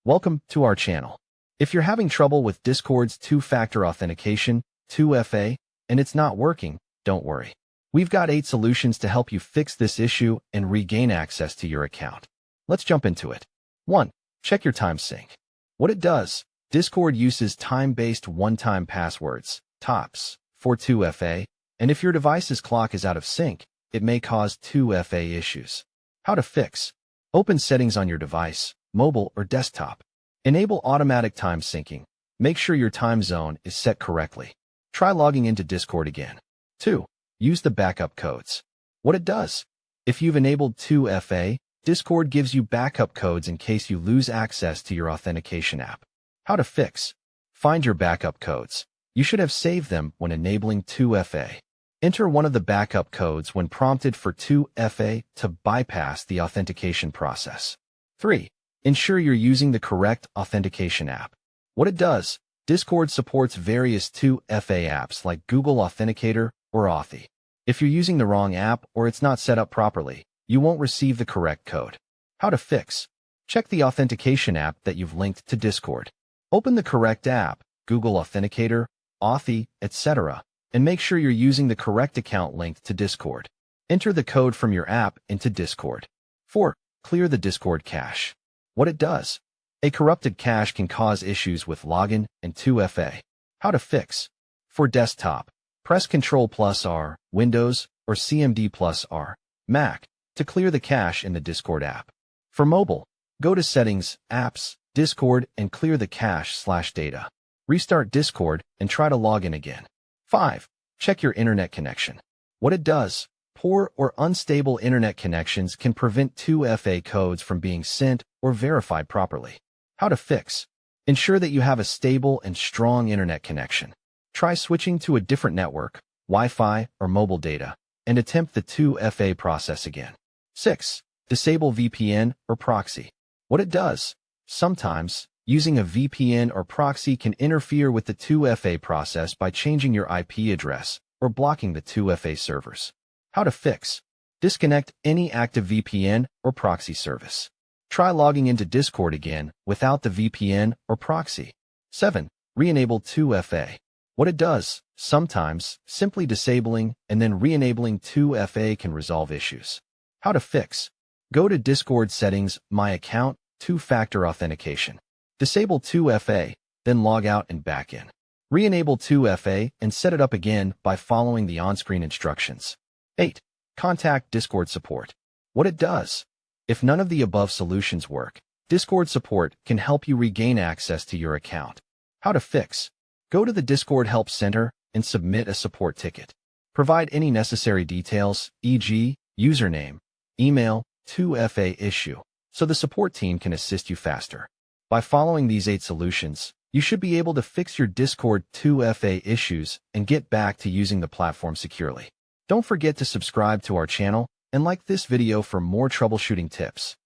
Welcome to our channel. If you're having trouble with Discord's two-factor authentication, 2FA, and it's not working, don't worry. We've got 8 solutions to help you fix this issue and regain access to your account. Let's jump into it. 1. Check your time sync. What it does, Discord uses time-based one-time passwords, TOPS, for 2FA, and if your device's clock is out of sync, it may cause 2FA issues. How to fix? Open Settings on your device, mobile or desktop. Enable automatic time syncing. Make sure your time zone is set correctly. Try logging into Discord again. 2. Use the backup codes. What it does? If you've enabled 2FA, Discord gives you backup codes in case you lose access to your authentication app. How to fix? Find your backup codes. You should have saved them when enabling 2FA. Enter one of the backup codes when prompted for 2FA to bypass the authentication process. 3. Ensure you're using the correct authentication app. What it does, Discord supports various 2FA apps like Google Authenticator or Authy. If you're using the wrong app or it's not set up properly, you won't receive the correct code. How to fix? Check the authentication app that you've linked to Discord. Open the correct app, Google Authenticator, Authy, etc., and make sure you're using the correct account linked to Discord. Enter the code from your app into Discord. 4. Clear the Discord cache. What it does? A corrupted cache can cause issues with login and 2FA. How to fix? For desktop, press Ctrl+R, Windows, or CMD+R, Mac, to clear the cache in the Discord app. For mobile, go to Settings, Apps, Discord, and clear the cache/data. Restart Discord and try to log in again. 5. Check your internet connection. What it does, poor or unstable internet connections can prevent 2FA codes from being sent or verified properly. How to fix? Ensure that you have a stable and strong internet connection. Try switching to a different network, Wi-Fi or mobile data, and attempt the 2FA process again. 6. Disable VPN or proxy. What it does, sometimes, using a VPN or proxy can interfere with the 2FA process by changing your IP address or blocking the 2FA servers. How to fix? Disconnect any active VPN or proxy service. Try logging into Discord again without the VPN or proxy. 7. Re-enable 2FA. What it does, sometimes, simply disabling and then re-enabling 2FA can resolve issues. How to fix? Go to Discord Settings, My Account, Two-Factor Authentication. Disable 2FA, then log out and back in. Re-enable 2FA and set it up again by following the on-screen instructions. 8. Contact Discord support. What it does? If none of the above solutions work, Discord support can help you regain access to your account. How to fix? Go to the Discord Help Center and submit a support ticket. Provide any necessary details, e.g., username, email, 2FA issue, so the support team can assist you faster. By following these 8 solutions, you should be able to fix your Discord 2FA issues and get back to using the platform securely. Don't forget to subscribe to our channel and like this video for more troubleshooting tips.